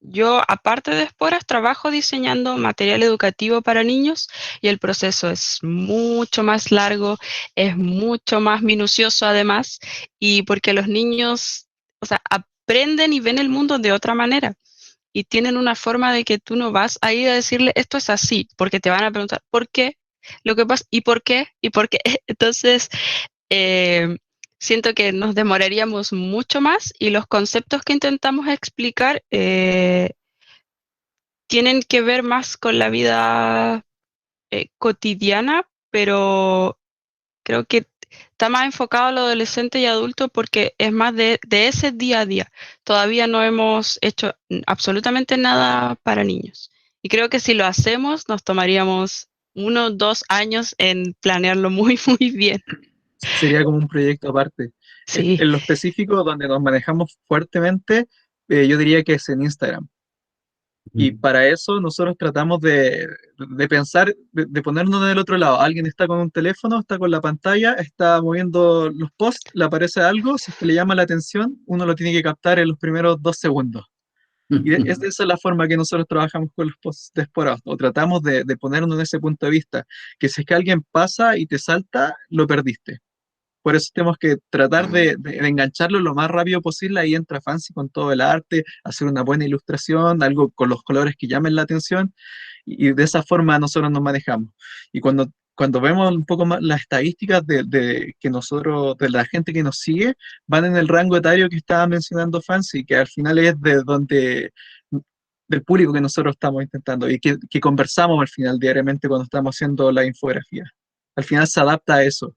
Yo, aparte de Esporas, trabajo diseñando material educativo para niños y el proceso es mucho más largo, es mucho más minucioso además, y porque los niños, o sea, aprenden y ven el mundo de otra manera y tienen una forma de que tú no vas a ir a decirle esto es así, porque te van a preguntar ¿por qué? Lo que pasa, ¿y por qué? ¿Y por qué? Entonces, eh, siento que nos demoraríamos mucho más y los conceptos que intentamos explicar tienen que ver más con la vida cotidiana, pero creo que está más enfocado a lo adolescente y adulto porque es más de ese día a día. Todavía no hemos hecho absolutamente nada para niños. Y creo que si lo hacemos, nos tomaríamos 1 o 2 años en planearlo muy, muy bien. Sería como un proyecto aparte. Sí, En lo específico, donde nos manejamos fuertemente, yo diría que es en Instagram. Y para eso nosotros tratamos de pensar, de ponernos del otro lado. Alguien está con un teléfono, está con la pantalla, está moviendo los posts, le aparece algo, si es que le llama la atención, uno lo tiene que captar en los primeros 2 segundos. Y esa es la forma que nosotros trabajamos con los posts de Sporados, o tratamos de ponernos en ese punto de vista, que si es que alguien pasa y te salta, lo perdiste. Por eso tenemos que tratar de engancharlo lo más rápido posible. Ahí entra Fancy con todo el arte, hacer una buena ilustración, algo con los colores que llamen la atención, y de esa forma nosotros nos manejamos. Y cuando vemos un poco más las estadísticas que nosotros, de la gente que nos sigue, van en el rango etario que estaba mencionando Fancy, que al final es de donde del público que nosotros estamos intentando y que conversamos al final diariamente cuando estamos haciendo la infografía. Al final se adapta a eso,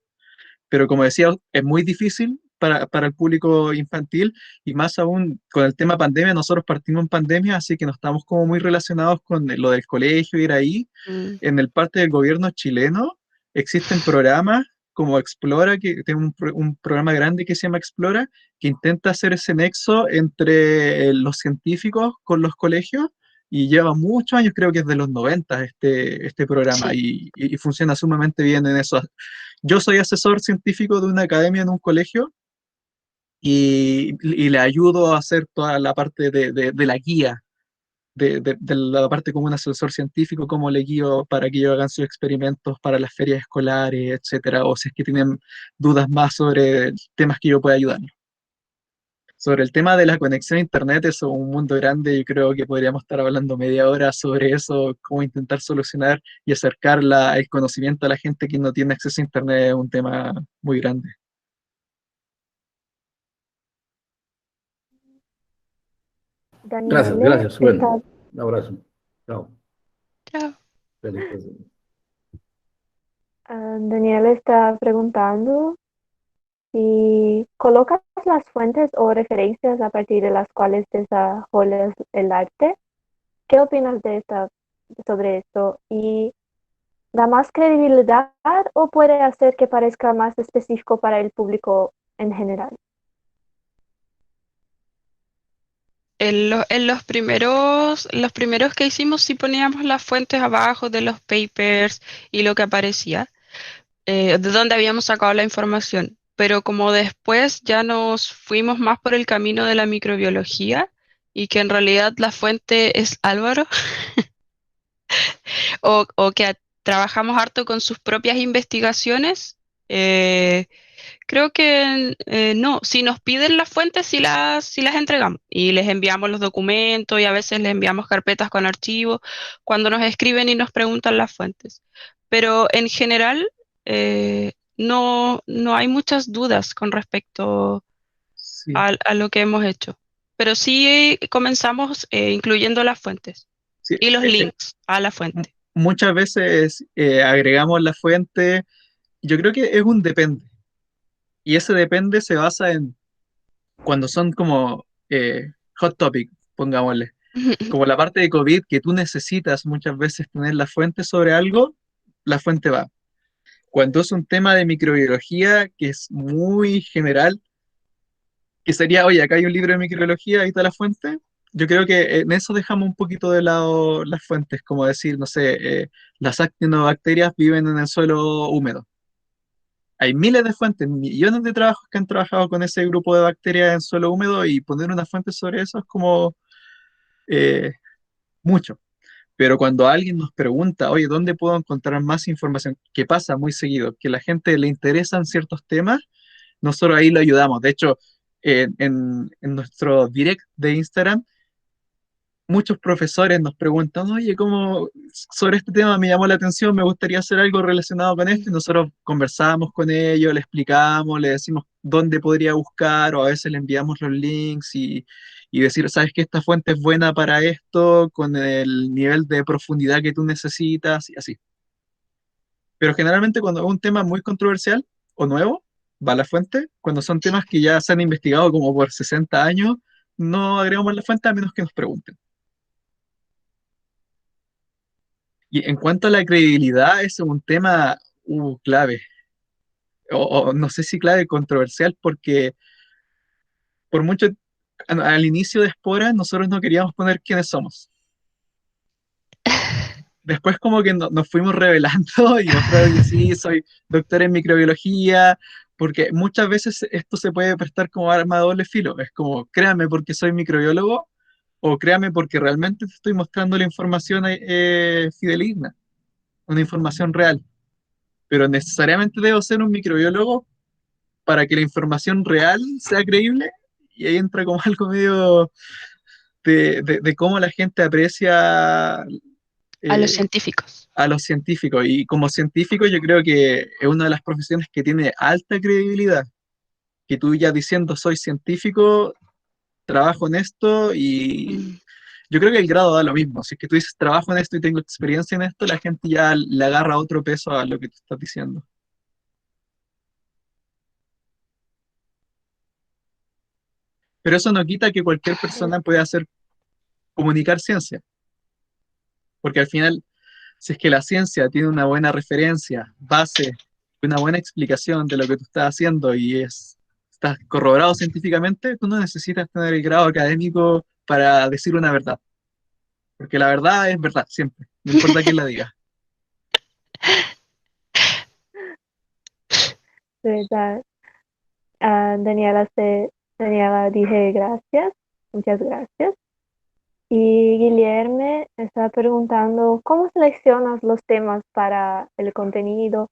pero como decía, es muy difícil para el público infantil y más aún con el tema pandemia. Nosotros partimos en pandemia, así que no estamos como muy relacionados con lo del colegio, ir ahí. mm, En el parte del gobierno chileno existen programas como Explora, que tiene un programa grande que se llama Explora, que intenta hacer ese nexo entre los científicos con los colegios. Y lleva muchos años, creo que es de los 90 este programa, sí. y funciona sumamente bien en eso. Yo soy asesor científico de una academia en un colegio y le ayudo a hacer toda la parte de la guía, de la parte como un asesor científico, cómo le guío para que ellos hagan sus experimentos para las ferias escolares, etcétera, o si es que tienen dudas más sobre temas que yo pueda ayudarlos. Sobre el tema de la conexión a Internet, eso es un mundo grande, yo creo que podríamos estar hablando media hora sobre eso, cómo intentar solucionar y acercar el conocimiento a la gente que no tiene acceso a Internet, es un tema muy grande. Gracias, Daniele gracias, está, bueno, un abrazo. Chao. Chao. Feliz tarde. Daniele está preguntando si colocas las fuentes o referencias a partir de las cuales desarrollas el arte. ¿Qué opinas sobre esto? ¿Y da más credibilidad o puede hacer que parezca más específico para el público en general? En los primeros que hicimos sí poníamos las fuentes abajo de los papers y lo que aparecía, de dónde habíamos sacado la información. Pero como después ya nos fuimos más por el camino de la microbiología y que en realidad la fuente es Álvaro, o que trabajamos harto con sus propias investigaciones, creo que no, si nos piden las fuentes, sí las entregamos y les enviamos los documentos y a veces les enviamos carpetas con archivos cuando nos escriben y nos preguntan las fuentes. Pero en general no hay muchas dudas con respecto Sí, a lo que hemos hecho. Pero sí comenzamos incluyendo las fuentes sí. y los links a la fuente. Muchas veces agregamos la fuente. Yo creo que es un depende. Y ese depende se basa en cuando son como hot topic, pongámosle. Como la parte de COVID, que tú necesitas muchas veces tener la fuente sobre algo, la fuente va. Cuando es un tema de microbiología que es muy general, que sería, oye, acá hay un libro de microbiología, ahí está la fuente. Yo creo que en eso dejamos un poquito de lado las fuentes, como decir, no sé, las actinobacterias viven en el suelo húmedo. Hay miles de fuentes, millones de trabajos que han trabajado con ese grupo de bacterias en suelo húmedo y poner una fuente sobre eso es como eh, mucho. Pero cuando alguien nos pregunta, oye, ¿dónde puedo encontrar más información? Que pasa muy seguido, que a la gente le interesan ciertos temas, nosotros ahí lo ayudamos. De hecho, en nuestro direct de Instagram, muchos profesores nos preguntan, oye, ¿cómo sobre este tema me llamó la atención? Me gustaría hacer algo relacionado con esto. Y nosotros conversamos con ellos, le explicamos, le decimos dónde podría buscar, o a veces le enviamos los links y decir, sabes que esta fuente es buena para esto, con el nivel de profundidad que tú necesitas, y así. Pero generalmente cuando es un tema muy controversial o nuevo, va la fuente. Cuando son temas que ya se han investigado como por 60 años, no agregamos la fuente a menos que nos pregunten. Y en cuanto a la credibilidad, es un tema clave, o no sé si clave, controversial, porque por mucho, al inicio de Espora, nosotros no queríamos poner quiénes somos. Después como que nos fuimos revelando y mostrar que sí, soy doctor en microbiología, porque muchas veces esto se puede prestar como arma de doble filo. Es como, créame porque soy microbiólogo, o créame porque realmente te estoy mostrando la información fidedigna, una información real. Pero necesariamente debo ser un microbiólogo para que la información real sea creíble, y ahí entra como algo medio de cómo la gente aprecia A los eh, científicos. a los científicos. Y como científico yo creo que es una de las profesiones que tiene alta credibilidad, que tú ya diciendo soy científico, trabajo en esto y... Mm. Yo creo que el grado da lo mismo. Si es que tú dices trabajo en esto y tengo experiencia en esto, la gente ya le agarra otro peso a lo que tú estás diciendo. Pero eso no quita que cualquier persona pueda hacer comunicar ciencia, porque al final, si es que la ciencia tiene una buena referencia, base, una buena explicación de lo que tú estás haciendo y estás corroborado científicamente, tú no necesitas tener el grado académico para decir una verdad, porque la verdad es verdad siempre, no importa quién la diga. ¿Verdad? Daniela dije gracias, muchas gracias. Y Guillermo está preguntando, ¿cómo seleccionas los temas para el contenido?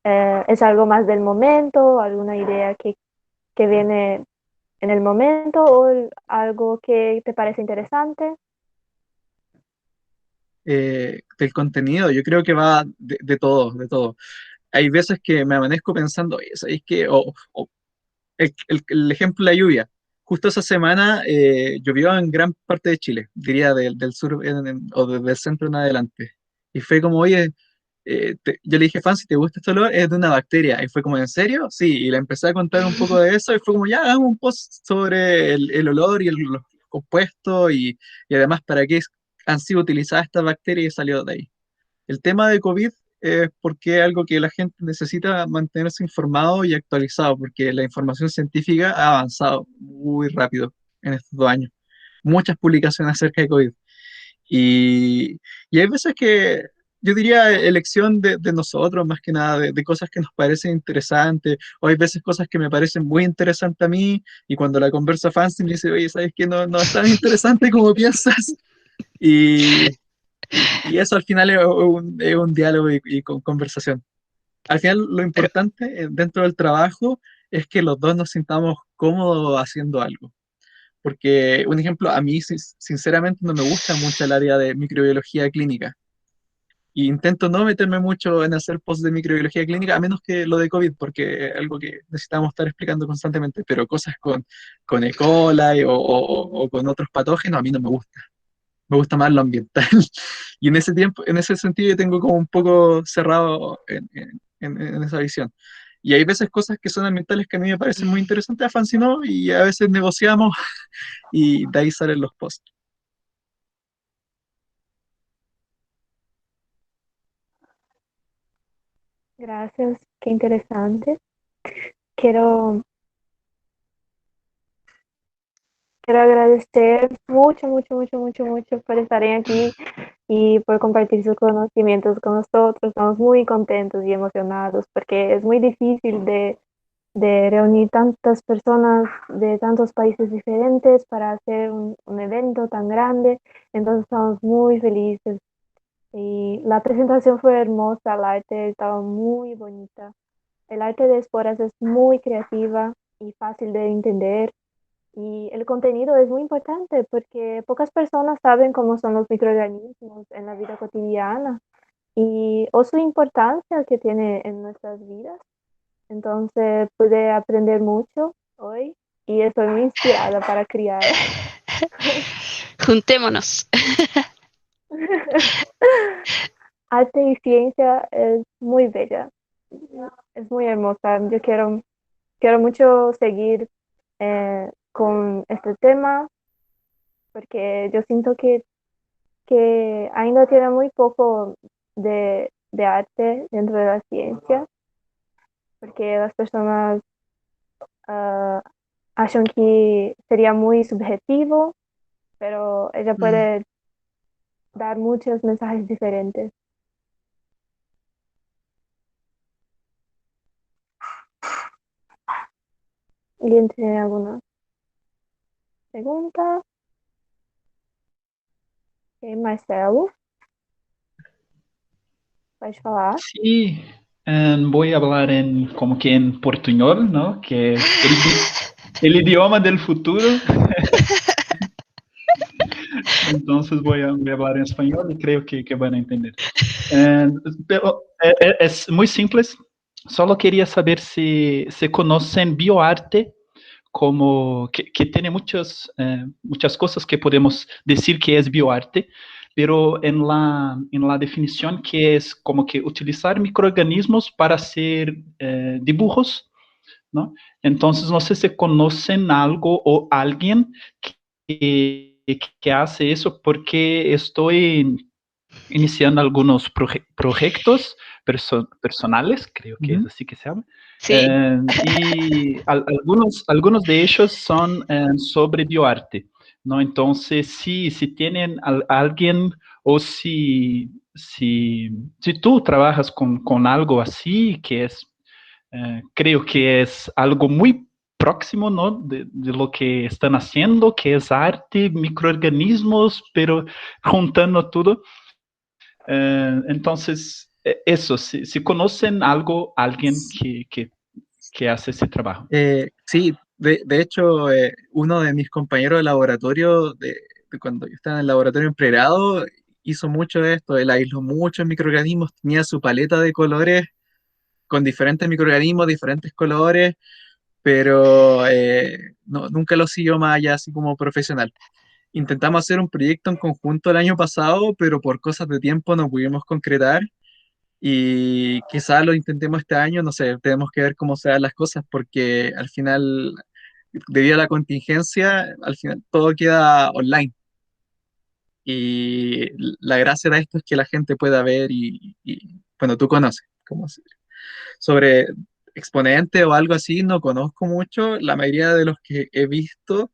¿Es algo más del momento, alguna idea que viene en el momento o algo que te parece interesante? Del contenido, yo creo que va de todo, de todo. Hay veces que me amanezco pensando, oye, ¿sabéis qué? O el ejemplo de la lluvia. justo esa semana llovió en gran parte de Chile, diría del sur o desde el centro en adelante. Y fue como, oye, yo le dije, Fancy, ¿te gusta este olor? Es de una bacteria. Y fue como, ¿en serio? Sí, y le empecé a contar un poco de eso y fue como, ya, hagamos un post sobre el olor y los compuestos y además para qué han sido utilizadas estas bacterias y salió de ahí. El tema de COVID es porque es algo que la gente necesita mantenerse informado y actualizado, porque la información científica ha avanzado muy rápido en estos 2 años. Muchas publicaciones acerca de COVID. Y, y hay veces que yo diría elección de nosotros, más que nada, de cosas que nos parecen interesantes, o hay veces cosas que me parecen muy interesantes a mí, y cuando la conversa fancy me dice, oye, ¿sabes qué? No, no es tan interesante como piensas. Y, y eso al final es un diálogo y conversación. Al final lo Pero, importante dentro del trabajo es que los dos nos sintamos cómodos haciendo algo. Porque, un ejemplo, a mí sinceramente no me gusta mucho el área de microbiología clínica. Y intento no meterme mucho en hacer posts de microbiología clínica, a menos que lo de COVID, porque es algo que necesitamos estar explicando constantemente. Pero cosas con E. coli o con otros patógenos, a mí no me gusta. Me gusta más lo ambiental. Y en ese tiempo, en ese sentido, yo tengo como un poco cerrado en esa visión. Y hay veces cosas que son ambientales que a mí me parecen muy interesantes, a Fancy no, y a veces negociamos y de ahí salen los posts. Gracias, qué interesante. Quiero, quiero agradecer mucho, mucho, mucho, mucho, mucho por estar aquí y por compartir sus conocimientos con nosotros. Estamos muy contentos y emocionados porque es muy difícil de reunir tantas personas de tantos países diferentes para hacer un evento tan grande. Entonces estamos muy felices. Y la presentación fue hermosa, el arte estaba muy bonita. El arte de esporas es muy creativa y fácil de entender. Y el contenido es muy importante porque pocas personas saben cómo son los microorganismos en la vida cotidiana o su importancia que tiene en nuestras vidas. Entonces pude aprender mucho hoy y estoy muy inspirada para criar. juntémonos. Arte y ciencia es muy bella, es muy hermosa. Yo quiero mucho seguir con este tema porque yo siento que ainda tiene muy poco de arte dentro de la ciencia, porque las personas ah, acham que sería muy subjetivo, pero ella Mm. puede dar muchos mensajes diferentes. ¿Alguien tiene alguna pregunta? Marcelo, pode falar. Sí, voy a hablar como que en portuñol, ¿no? Que es el idioma del futuro. Entonces voy a hablar en español y creo que van a entender. Pero es muy simple. Solo quería saber si se conocen bioarte como que tiene muchas cosas que podemos decir que es bioarte, pero en la definición que es como que utilizar microorganismos para hacer dibujos, ¿no? Entonces, no sé si conocen algo o alguien que hace eso, porque estoy iniciando algunos proyectos personales, creo que es así que se llama, Sí, y algunos de ellos son sobre bioarte, ¿no? Entonces, si tienen alguien o si tú trabajas con algo así, que es, creo que es algo muy próximo, ¿no? De lo que están haciendo, que es arte, microorganismos, pero juntando todo. Entonces, eso, si conocen algo, alguien que hace ese trabajo. Sí, de hecho, uno de mis compañeros de laboratorio, de cuando yo estaba en el laboratorio en pregrado, hizo mucho de esto. Él aisló muchos microorganismos, tenía su paleta de colores con diferentes microorganismos, diferentes colores, pero nunca lo siguió más allá así como profesional. Intentamos hacer un proyecto en conjunto el año pasado, pero por cosas de tiempo no pudimos concretar y quizás lo intentemos este año, no sé, tenemos que ver cómo se dan las cosas porque al final, debido a la contingencia, al final todo queda online. Y la gracia de esto es que la gente pueda ver bueno, tú conoces, sobre exponente o algo así, no conozco mucho. La mayoría de los que he visto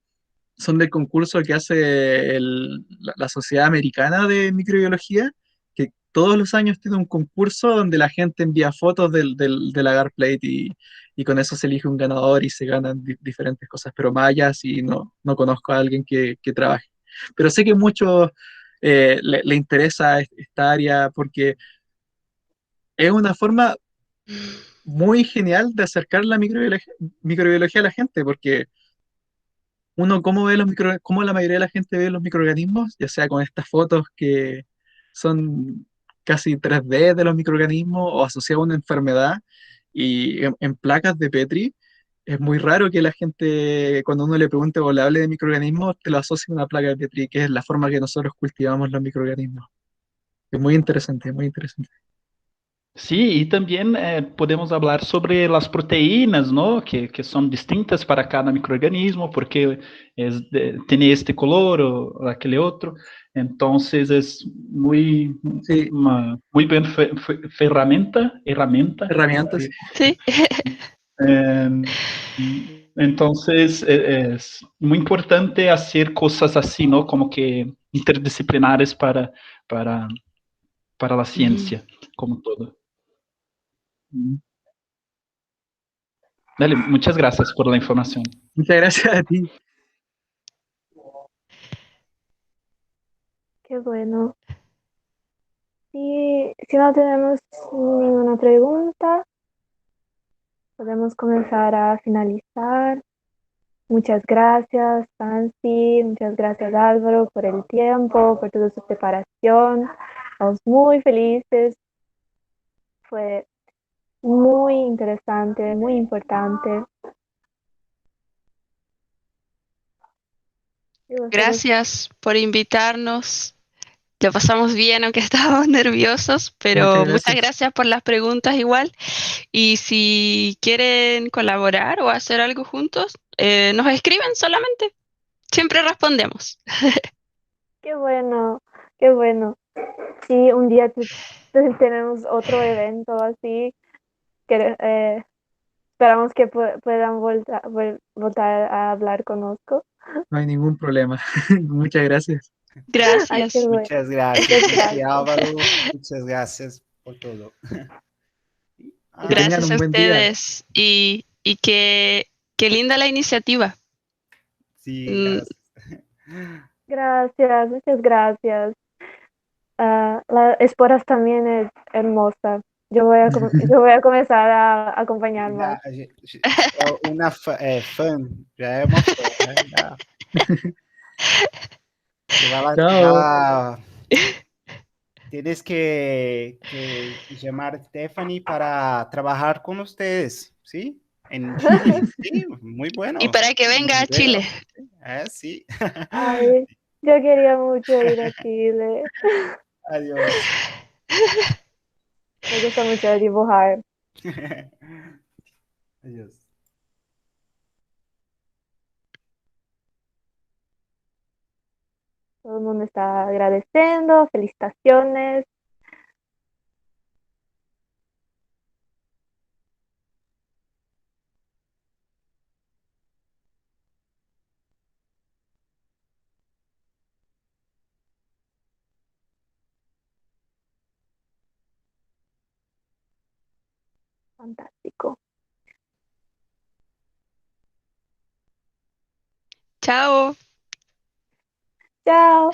son del concurso que hace la Sociedad Americana de Microbiología, que todos los años tiene un concurso donde la gente envía fotos del agar plate y con eso se elige un ganador y se ganan diferentes cosas, pero más allá sí no conozco a alguien que trabaje. Pero sé que muchos le interesa esta área porque es una forma muy genial de acercar la microbiología a la gente, porque uno cómo ve cómo la mayoría de la gente ve los microorganismos, ya sea con estas fotos que son casi 3D de los microorganismos o asociados a una enfermedad y en placas de Petri, es muy raro que la gente, cuando uno le pregunte o le hable de microorganismos, te lo asocie a una placa de Petri, que es la forma que nosotros cultivamos los microorganismos. Es muy interesante, muy interesante. Sí, y también podemos hablar sobre las proteínas, ¿no? Que son distintas para cada microorganismo, porque tiene este color o aquel otro. Entonces es Sí, muy bien herramienta. herramientas. Sí, Eh, entonces es muy importante hacer cosas así, ¿no? Como que interdisciplinares para, para la ciencia, como todo. Dale, muchas gracias por la información. Muchas gracias a ti. Qué bueno. Y si no tenemos ninguna pregunta, podemos comenzar a finalizar. Muchas gracias, Fancy. Muchas gracias, Álvaro, por el tiempo, por toda su preparación. Estamos muy felices. Fue muy interesante, muy importante. Y vosotros, gracias por invitarnos. Lo pasamos bien, aunque estábamos nerviosos, Muchas pero muchas gracias. gracias por las preguntas igual. Y si quieren colaborar o hacer algo juntos, nos escriben solamente. Siempre respondemos. qué bueno, qué bueno. Si un día tenemos otro evento así, que esperamos que puedan voltar a hablar con Osco. No hay ningún problema. Muchas gracias. Ay, qué Gracias. bueno. Muchas gracias, Muchas Fancy gracias. Álvaro. Muchas gracias por todo. Que tengan Gracias a un buen día. ustedes. Y qué linda la iniciativa. Sí, Mm, gracias. Gracias, muchas gracias. La esporas también es hermosa. Yo voy a comenzar a acompañar más. Una fan, ya é uma fã, né? Já. Você vai lá, Chao. tienes que llamar a Stephanie para trabajar con ustedes, ¿sí? En Chile, sí, muy y bueno. para que venga a Luego, Chile. sí. Ay, yo quería mucho ir a Chile. Adiós. Me gusta mucho dibujar. Adiós. Todo el mundo está agradeciendo. Felicitaciones. Fantástico. Chao. Chao.